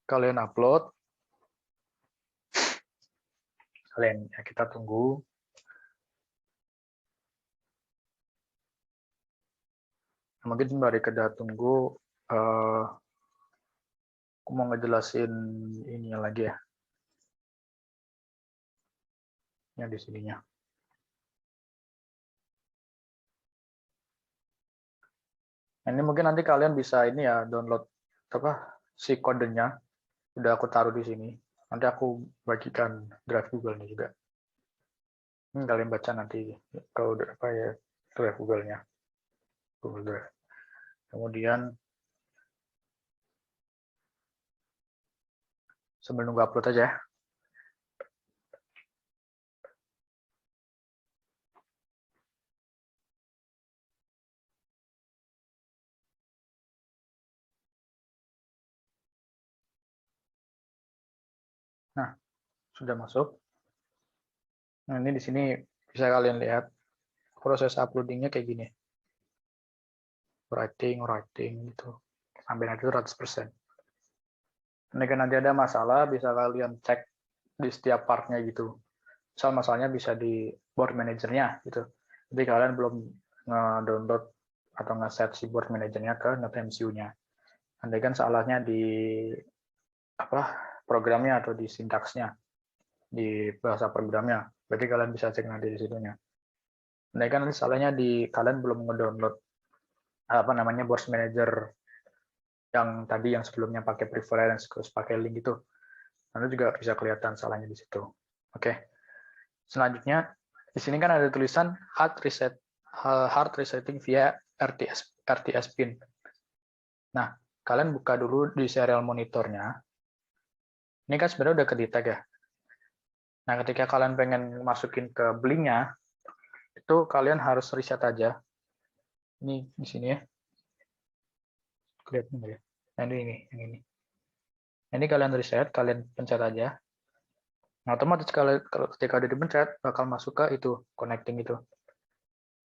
kalian upload, kita tunggu. Mungkin sembari kita tunggu, aku mau ngejelasin ini lagi ya. Yang di sininya. Ini mungkin nanti kalian bisa ini ya, download si kodenya. Udah aku taruh di sini. Nanti aku bagikan drive Google-nya juga. Ini kalian baca nanti kalau drive Google-nya. Google Drive. Kemudian sambil nunggu upload aja. Nah, sudah masuk. Nah, ini di sini bisa kalian lihat proses uploadingnya kayak gini. Writing gitu. Sampai nanti 100%. Ini kan nanti ada masalah, bisa kalian cek di setiap partnya gitu. Misal masalahnya bisa di board manajernya gitu. Jadi kalian belum nge-download atau nge-set si board manajernya ke NetMCU-nya. Andai kan salahnya di programnya atau di sintaksnya, di bahasa programnya. Berarti kalian bisa cek nanti di situnya. Andai kan salahnya di kalian belum nge-download board manager yang tadi yang sebelumnya pakai preference terus pakai link itu. Nanti juga bisa kelihatan salahnya di situ. Oke. Selanjutnya di sini kan ada tulisan hard resetting via RTS pin. Nah, kalian buka dulu di serial monitornya. Ini kan sebenarnya udah ke-detect ya. Nah, ketika kalian pengen masukin ke blinknya, itu kalian harus reset aja. Ini di sini ya. Kelihatan nggak ya? Nah, ini, yang ini. Ini kalian reset, kalian pencet aja. Nah, otomatis kalau ketika udah dipencet, bakal masuk ke itu, connecting itu.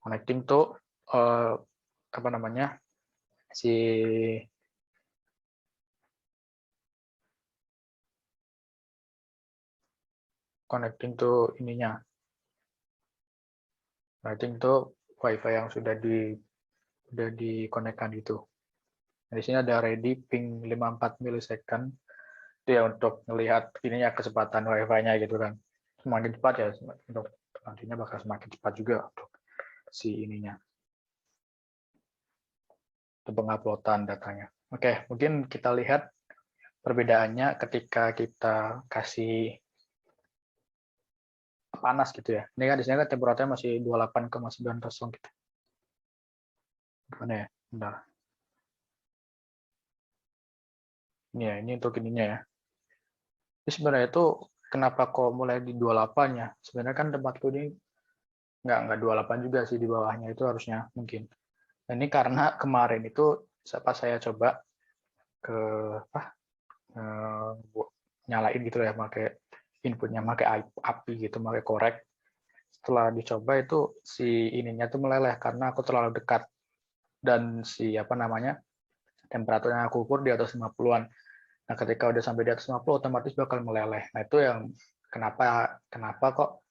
Connecting tuh, si connecting tuh ininya. Connecting tuh WiFi yang sudah dikonekkan gitu. Nah, di sini ada ready ping 54 milisecond. Itu ya untuk melihat ininya kecepatan WiFi-nya gitu kan. Semakin cepat ya untuk nantinya bakal semakin cepat juga untuk si ininya. Untuk penguploadan datanya. Oke, mungkin kita lihat perbedaannya ketika kita kasih panas gitu ya. Ini kan di sini kan temperaturnya masih 28,90 gitu. Mana ya? Bentar. Ini ya, ini untuk ininya ya. Jadi sebenarnya itu kenapa kok mulai di 28 ya? Sebenarnya kan tempatku ini nggak 28 juga sih di bawahnya itu harusnya mungkin. Dan ini karena kemarin itu pas saya coba ke nyalain gitu ya, pakai inputnya pakai API gitu, pakai korek. Setelah dicoba itu si ininya tuh meleleh karena aku terlalu dekat dan si temperaturnya aku ukur di atas 50-an. Nah, ketika udah sampai di atas 50 otomatis bakal meleleh. Nah, itu yang kenapa kok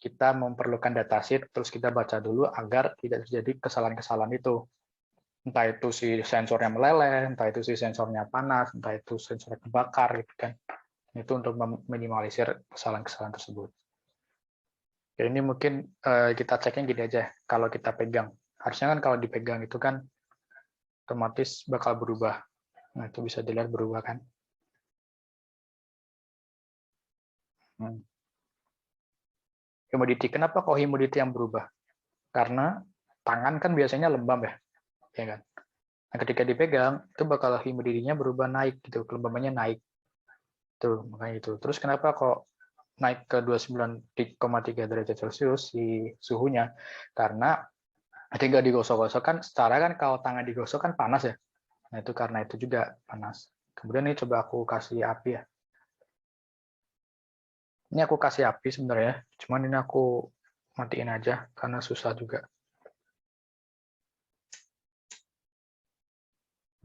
kita memerlukan datasheet terus kita baca dulu agar tidak terjadi kesalahan-kesalahan itu. Entah itu si sensornya meleleh, entah itu si sensornya panas, entah itu sensornya kebakar gitu kan. Itu untuk meminimalisir kesalahan-kesalahan tersebut. Ya, ini mungkin kita ceknya gini aja, kalau kita pegang. Harusnya kan kalau dipegang itu kan otomatis bakal berubah. Nah, itu bisa dilihat berubah kan. Humidity, kenapa kok humidity yang berubah? Karena tangan kan biasanya lembab ya kan? Nah, ketika dipegang, itu bakal humidity-nya berubah naik gitu, kelembabannya naik. Tuh, makanya itu. Terus kenapa kok naik ke 29,3 derajat Celcius si suhunya? Karena ketika digosok-gosok kan, secara kan kalau tangan digosok kan panas ya. Nah, itu karena itu juga panas. Kemudian ini coba aku kasih api ya. Ini aku kasih api sebenarnya, cuman ini aku matiin aja karena susah juga.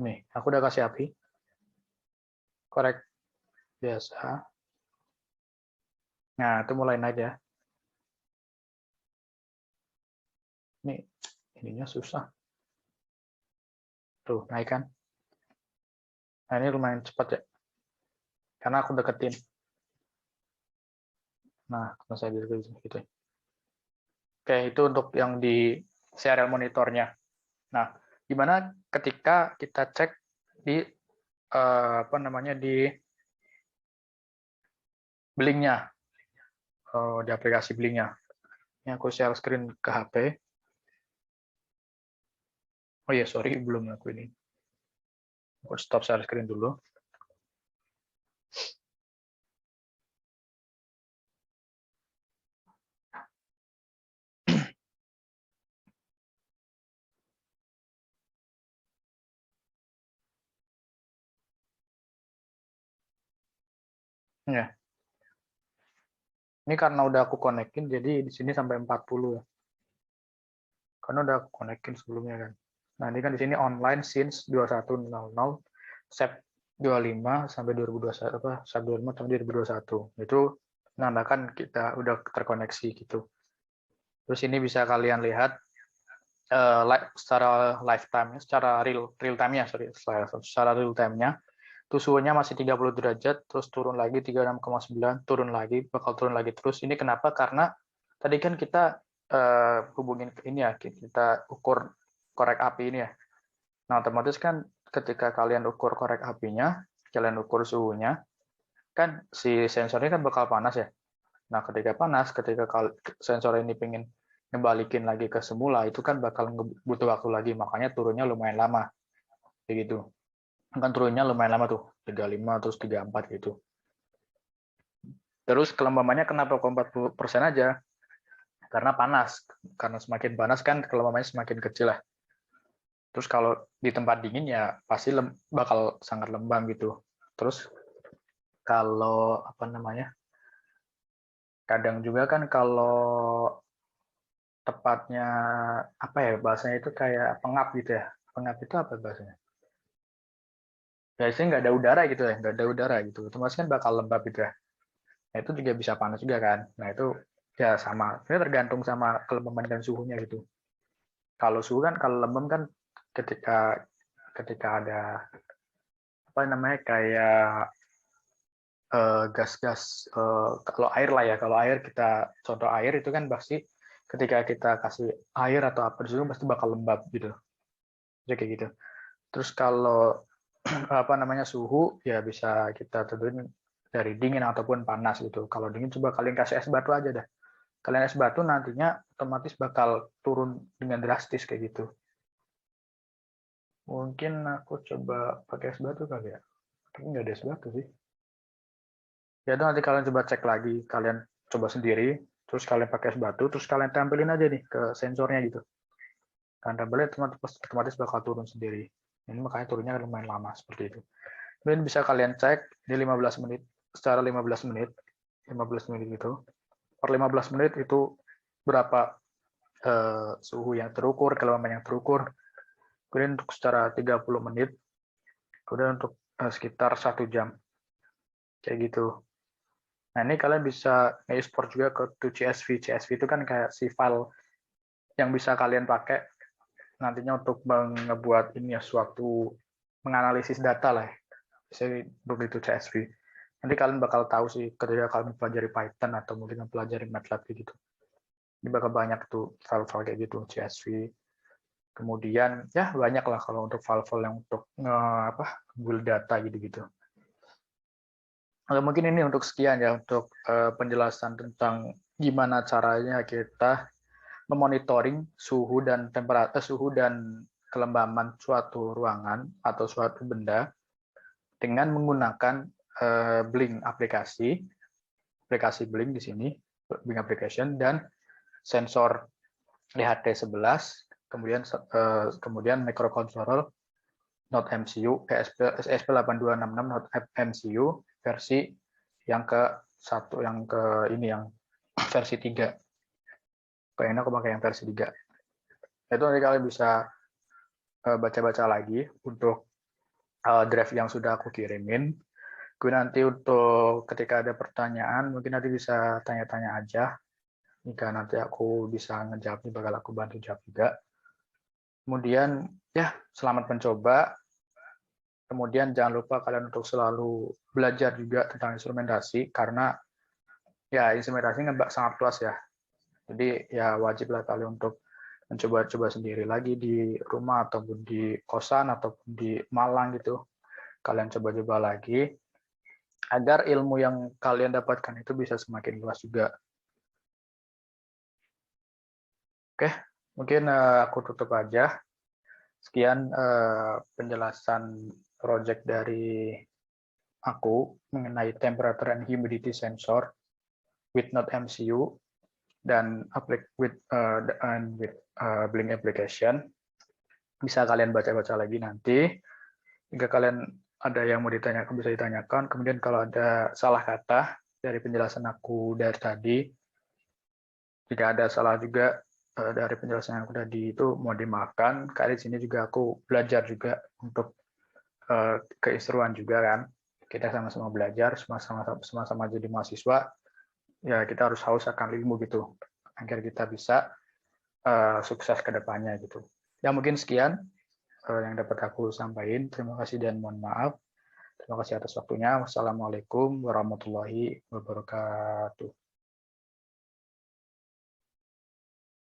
Nih, aku udah kasih api. Korek. biasa. Nah, itu mulai naik ya. Ininya susah. Tuh, naik kan. Nah, ini lumayan cepat ya. Karena aku deketin. Nah, kalau saya deketin gitu. Oke, itu untuk yang di serial monitornya. Nah, gimana ketika kita cek di apa namanya di Blink-nya, di aplikasi Blink-nya. Ini aku share screen ke HP. Oh iya, sorry, belum aku ini. Aku stop share screen dulu. Ya. Ini karena udah aku konekin, jadi di sini sampai 40 ya. Karena udah aku konekin sebelumnya kan. Nah, ini kan di sini online since 21.00, Sep 25 sampai 2021 apa? Sep 25 sampai 2021. Itu menandakan kita udah terkoneksi gitu. Terus ini bisa kalian lihat secara lifetime, secara real time-nya, secara real time-nya. Tuh suhunya masih 30 derajat, terus turun lagi 36,9, turun lagi, bakal turun lagi terus. Ini kenapa? Karena tadi kan kita hubungin ke ini ya, kita ukur korek api ini ya. Nah, otomatis kan ketika kalian ukur korek apinya, kalian ukur suhunya, kan si sensornya kan bakal panas ya. Nah, ketika panas, ketika sensor ini pengen ngebalikin lagi ke semula, itu kan bakal butuh waktu lagi, makanya turunnya lumayan lama. Begitu. Kan turunnya lumayan lama tuh, 35 terus 34 gitu. Terus kelembabannya kenapa 40% aja? Karena panas. Karena semakin panas kan kelembabannya semakin kecil lah. Terus kalau di tempat dingin ya pasti bakal sangat lembab gitu. Terus kalau apa namanya? Kadang juga kan kalau tepatnya apa ya bahasanya itu kayak pengap gitu ya. Pengap itu apa bahasanya? Biasanya nggak ada udara gitu ya, nggak ada udara gitu. Otomatis kan bakal lembab gitu ya. Nah, itu juga bisa panas juga kan. Nah, itu ya sama. Ini tergantung sama kelembaban dan suhunya gitu. Kalau suhu kan, kalau lembab kan ketika ketika ada apa namanya kayak gas-gas kalau air lah ya. Kalau air kita contoh air itu kan pasti ketika kita kasih air atau apa di situ pasti bakal lembab gitu. Jadi kayak gitu. Terus kalau apa namanya suhu ya bisa kita tentuin dari dingin ataupun panas gitu. Kalau dingin coba kalian kasih es batu aja dah. Kalian es batu nantinya otomatis bakal turun dengan drastis kayak gitu. Mungkin aku coba pakai es batu kali ya. Tapi nggak ada es batu sih. Ya itu nanti kalian coba cek lagi. Kalian coba sendiri. Terus kalian pakai es batu. Terus kalian tempelin aja nih ke sensornya gitu. Kalian tempelin otomatis bakal turun sendiri. Ini makanya turunnya lumayan lama seperti itu. Kemudian bisa kalian cek di 15 menit. Secara 15 menit. 15 menit gitu. Per 15 menit itu berapa suhu yang terukur, kelembaban yang terukur. Kemudian untuk secara 30 menit, kemudian untuk sekitar 1 jam. Kayak gitu. Nah, ini kalian bisa nge-export juga ke CSV. CSV itu kan kayak si file yang bisa kalian pakai nantinya untuk ngebuat ini ya suatu menganalisis data lah. Bisa untuk itu CSV. Nanti kalian bakal tahu sih ketika kalian mempelajari Python atau mungkin mempelajari MATLAB gitu. Ini bakal banyak tuh file-file kayak gitu, CSV. Kemudian ya banyak lah kalau untuk file-file yang untuk build data gitu-gitu. Mungkin ini untuk sekian ya untuk penjelasan tentang gimana caranya kita memonitoring suhu dan temperatur, suhu dan kelembaban suatu ruangan atau suatu benda dengan menggunakan Blink aplikasi Blink di sini, Blink application dan sensor DHT11, kemudian microcontroller Node MCU ESP8266 Node MCU versi yang versi 3. Kayaknya aku pakai yang versi 3. Itu nanti kalian bisa baca-baca lagi untuk drive yang sudah aku kirimin. Kemudian nanti untuk ketika ada pertanyaan, mungkin nanti bisa tanya-tanya aja. Jika nanti aku bisa ngejawab, bakal aku bantu jawab juga. Kemudian ya, selamat mencoba. Kemudian jangan lupa kalian untuk selalu belajar juga tentang instrumentasi, karena ya instrumentasi sangat luas ya. Jadi ya wajiblah kalian untuk mencoba-coba sendiri lagi di rumah ataupun di kosan ataupun di Malang gitu. Kalian coba-coba lagi agar ilmu yang kalian dapatkan itu bisa semakin luas juga. Oke, mungkin aku tutup aja. Sekian penjelasan project dari aku mengenai temperature and humidity sensor with Node MCU dan with Blink application. Bisa kalian baca-baca lagi nanti. Jika kalian ada yang mau ditanyakan, bisa ditanyakan. Kemudian kalau ada salah kata dari penjelasan aku dari tadi, jika ada salah juga dari penjelasan aku tadi itu mau dimaafkan. Karena di sini juga aku belajar juga untuk keistruan juga kan. Kita sama-sama belajar, sama-sama jadi mahasiswa. Ya kita harus haus akan ilmu gitu, agar kita bisa sukses ke depannya gitu. Ya mungkin sekian yang dapat aku sampaikan. Terima kasih dan mohon maaf. Terima kasih atas waktunya. Wassalamualaikum warahmatullahi wabarakatuh.